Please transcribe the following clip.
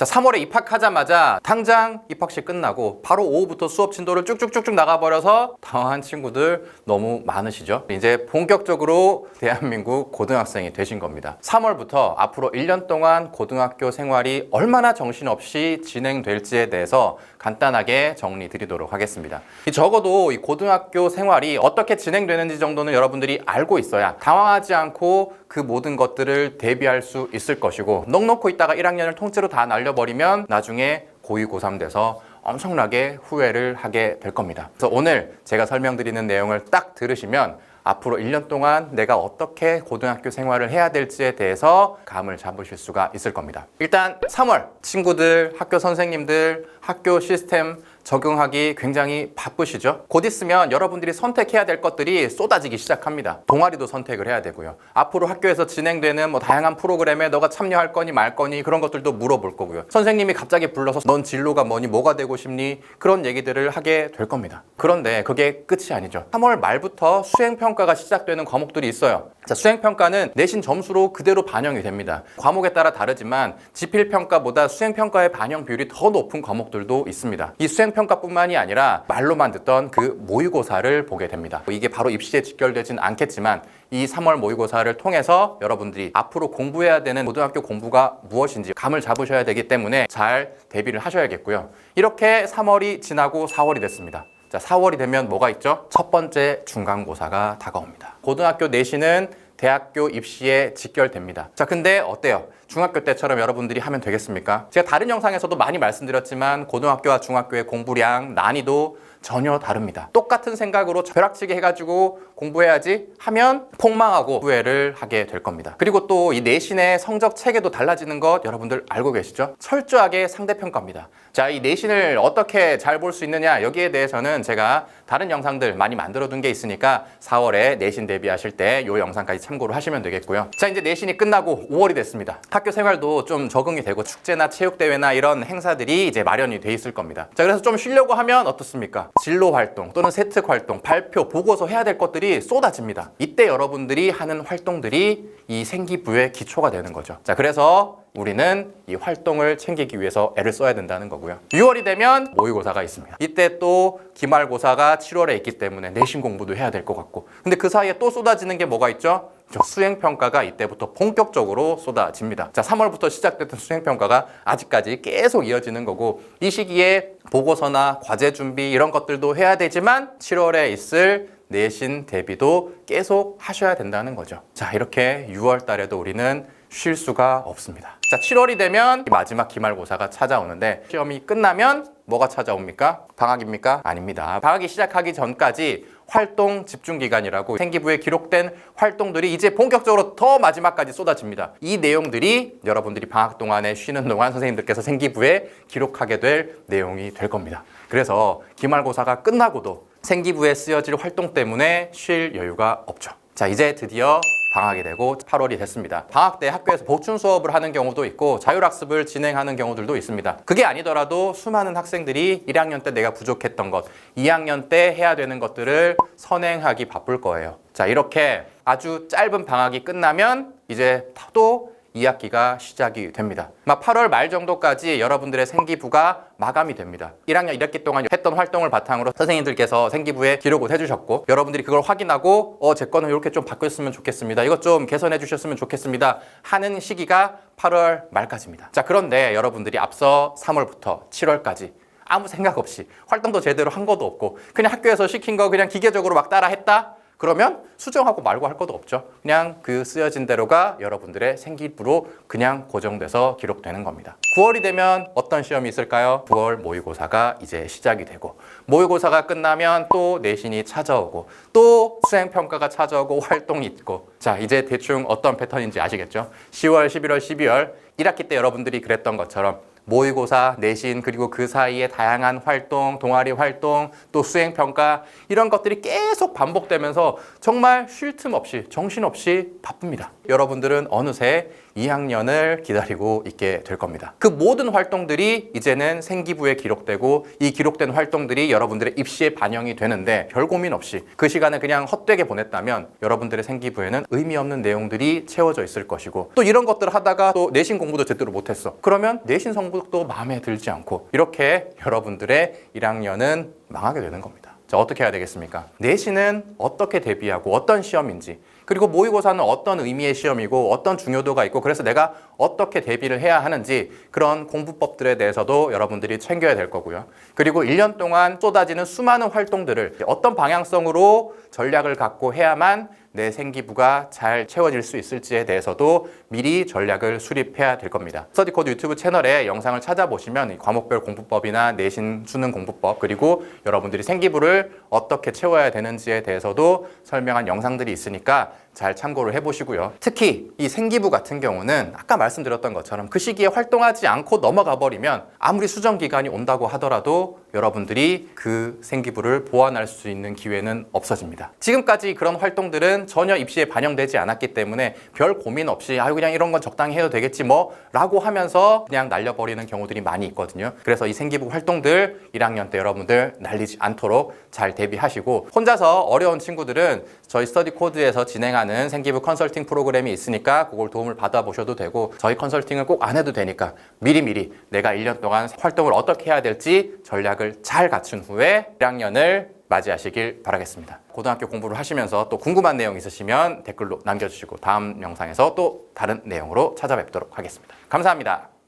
자, 3월에 입학하자마자 당장 입학식 끝나고 바로 오후부터 수업 진도를 쭉쭉쭉쭉 나가버려서 당황한 친구들 너무 많으시죠? 이제 본격적으로 대한민국 고등학생이 되신 겁니다. 3월부터 앞으로 1년 동안 고등학교 생활이 얼마나 정신없이 진행될지에 대해서 간단하게 정리 드리도록 하겠습니다. 적어도 이 고등학교 생활이 어떻게 진행되는지 정도는 여러분들이 알고 있어야 당황하지 않고 그 모든 것들을 대비할 수 있을 것이고, 넋 놓고 있다가 1학년을 통째로 다 날려버리면 나중에 고2, 고3 돼서 엄청나게 후회를 하게 될 겁니다. 그래서 오늘 제가 설명드리는 내용을 딱 들으시면 앞으로 1년 동안 내가 어떻게 고등학교 생활을 해야 될지에 대해서 감을 잡으실 수가 있을 겁니다. 일단 3월 친구들, 학교 선생님들, 학교 시스템 적용하기 굉장히 바쁘시죠? 곧 있으면 여러분들이 선택해야 될 것들이 쏟아지기 시작합니다. 동아리도 선택을 해야 되고요. 앞으로 학교에서 진행되는 다양한 프로그램에 너가 참여할 거니 말 거니 그런 것들도 물어볼 거고요. 선생님이 갑자기 불러서 넌 진로가 뭐니, 뭐가 되고 싶니, 그런 얘기들을 하게 될 겁니다. 그런데 그게 끝이 아니죠. 3월 말부터 수행평가가 시작되는 과목들이 있어요. 자, 수행평가는 내신 점수로 그대로 반영이 됩니다. 과목에 따라 다르지만 지필평가보다 수행평가의 반영 비율이 더 높은 과목들도 있습니다. 이 수행평가뿐만이 아니라 말로만 듣던 그 모의고사를 보게 됩니다. 이게 바로 입시에 직결되진 않겠지만 이 3월 모의고사를 통해서 여러분들이 앞으로 공부해야 되는 고등학교 공부가 무엇인지 감을 잡으셔야 되기 때문에 잘 대비를 하셔야겠고요. 이렇게 3월이 지나고 4월이 됐습니다. 자, 4월이 되면 뭐가 있죠? 첫 번째 중간고사가 다가옵니다. 고등학교 내신은 대학교 입시에 직결됩니다. 자, 근데 어때요? 중학교 때처럼 여러분들이 하면 되겠습니까? 제가 다른 영상에서도 많이 말씀드렸지만 고등학교와 중학교의 공부량, 난이도 전혀 다릅니다. 똑같은 생각으로 벼락치기 해가지고 공부해야지 하면 폭망하고 후회를 하게 될 겁니다. 그리고 또 이 내신의 성적 체계도 달라지는 것 여러분들 알고 계시죠? 철저하게 상대평가입니다. 자, 이 내신을 어떻게 잘 볼 수 있느냐, 여기에 대해서는 제가 다른 영상들 많이 만들어 둔 게 있으니까 4월에 내신 대비하실 때 이 영상까지 참고로 하시면 되겠고요. 자, 이제 내신이 끝나고 5월이 됐습니다. 학교 생활도 좀 적응이 되고 축제나 체육대회나 이런 행사들이 이제 마련이 돼 있을 겁니다. 자, 그래서 좀 쉬려고 하면 어떻습니까? 진로 활동 또는 세특 활동, 발표, 보고서 해야 될 것들이 쏟아집니다. 이때 여러분들이 하는 활동들이 이 생기부의 기초가 되는 거죠. 자, 그래서 우리는 이 활동을 챙기기 위해서 애를 써야 된다는 거고요. 6월이 되면 모의고사가 있습니다. 이때 또 기말고사가 7월에 있기 때문에 내신 공부도 해야 될 것 같고, 근데 그 사이에 또 쏟아지는 게 뭐가 있죠? 수행평가가 이때부터 본격적으로 쏟아집니다. 자, 3월부터 시작됐던 수행평가가 아직까지 계속 이어지는 거고, 이 시기에 보고서나 과제 준비 이런 것들도 해야 되지만 7월에 있을 내신 대비도 계속 하셔야 된다는 거죠. 자, 이렇게 6월 달에도 우리는 쉴 수가 없습니다. 자, 7월이 되면 마지막 기말고사가 찾아오는데, 시험이 끝나면 뭐가 찾아옵니까? 방학입니까? 아닙니다. 방학이 시작하기 전까지 활동 집중기간이라고 생기부에 기록된 활동들이 이제 본격적으로 더 마지막까지 쏟아집니다. 이 내용들이 여러분들이 방학 동안에 쉬는 동안 선생님들께서 생기부에 기록하게 될 내용이 될 겁니다. 그래서 기말고사가 끝나고도 생기부에 쓰여질 활동 때문에 쉴 여유가 없죠. 자, 이제 드디어 방학이 되고 8월이 됐습니다. 방학 때 학교에서 보충 수업을 하는 경우도 있고 자율학습을 진행하는 경우들도 있습니다. 그게 아니더라도 수많은 학생들이 1학년 때 내가 부족했던 것, 2학년 때 해야 되는 것들을 선행하기 바쁠 거예요. 자, 이렇게 아주 짧은 방학이 끝나면 이제 또 2학기가 시작이 됩니다. 8월 말 정도까지 여러분들의 생기부가 마감이 됩니다. 1학년 1학기 동안 했던 활동을 바탕으로 선생님들께서 생기부에 기록을 해주셨고, 여러분들이 그걸 확인하고 제 거는 이렇게 좀 바뀌었으면 좋겠습니다, 이것 좀 개선해 주셨으면 좋겠습니다 하는 시기가 8월 말까지입니다. 자, 그런데 여러분들이 앞서 3월부터 7월까지 아무 생각 없이 활동도 제대로 한 것도 없고 그냥 학교에서 시킨 거 그냥 기계적으로 막 따라 했다? 그러면 수정하고 말고 할 것도 없죠. 그냥 그 쓰여진 대로가 여러분들의 생기부로 그냥 고정돼서 기록되는 겁니다. 9월이 되면 어떤 시험이 있을까요? 9월 모의고사가 이제 시작이 되고, 모의고사가 끝나면 또 내신이 찾아오고, 또 수행평가가 찾아오고, 활동이 있고. 자, 이제 대충 어떤 패턴인지 아시겠죠? 10월, 11월, 12월 1학기 때 여러분들이 그랬던 것처럼 모의고사, 내신, 그리고 그 사이에 다양한 활동, 동아리 활동, 또 수행평가, 이런 것들이 계속 반복되면서 정말 쉴 틈 없이 정신없이 바쁩니다. 여러분들은 어느새 2학년을 기다리고 있게 될 겁니다. 그 모든 활동들이 이제는 생기부에 기록되고 이 기록된 활동들이 여러분들의 입시에 반영이 되는데 별 고민 없이 그 시간을 그냥 헛되게 보냈다면 여러분들의 생기부에는 의미 없는 내용들이 채워져 있을 것이고 또 이런 것들을 하다가 또 내신 공부도 제대로 못했어. 그러면 내신 성적도 마음에 들지 않고 이렇게 여러분들의 1학년은 망하게 되는 겁니다. 자, 어떻게 해야 되겠습니까? 내신은 어떻게 대비하고 어떤 시험인지 그리고 모의고사는 어떤 의미의 시험이고 어떤 중요도가 있고 그래서 내가 어떻게 대비를 해야 하는지 그런 공부법들에 대해서도 여러분들이 챙겨야 될 거고요. 그리고 1년 동안 쏟아지는 수많은 활동들을 어떤 방향성으로 전략을 갖고 해야만 내 생기부가 잘 채워질 수 있을지에 대해서도 미리 전략을 수립해야 될 겁니다. 스터디코드 유튜브 채널에 영상을 찾아보시면 과목별 공부법이나 내신 수능 공부법 그리고 여러분들이 생기부를 어떻게 채워야 되는지에 대해서도 설명한 영상들이 있으니까 잘 참고를 해보시고요. 특히 이 생기부 같은 경우는 아까 말씀드렸던 것처럼 그 시기에 활동하지 않고 넘어가 버리면 아무리 수정 기간이 온다고 하더라도 여러분들이 그 생기부를 보완할 수 있는 기회는 없어집니다. 지금까지 그런 활동들은 전혀 입시에 반영되지 않았기 때문에 별 고민 없이 아유 그냥 이런 건 적당히 해도 되겠지 뭐 라고 하면서 그냥 날려버리는 경우들이 많이 있거든요. 그래서 이 생기부 활동들 1학년 때 여러분들 날리지 않도록 잘 대비하시고 혼자서 어려운 친구들은 저희 스터디코드에서 진행하는 생기부 컨설팅 프로그램이 있으니까 그걸 도움을 받아보셔도 되고 저희 컨설팅을 꼭 안 해도 되니까 미리미리 내가 1년 동안 활동을 어떻게 해야 될지 전략을 잘 갖춘 후에 1학년을 맞이하시길 바라겠습니다. 고등학교 공부를 하시면서 또 궁금한 내용 있으시면 댓글로 남겨주시고 다음 영상에서 또 다른 내용으로 찾아뵙도록 하겠습니다. 감사합니다.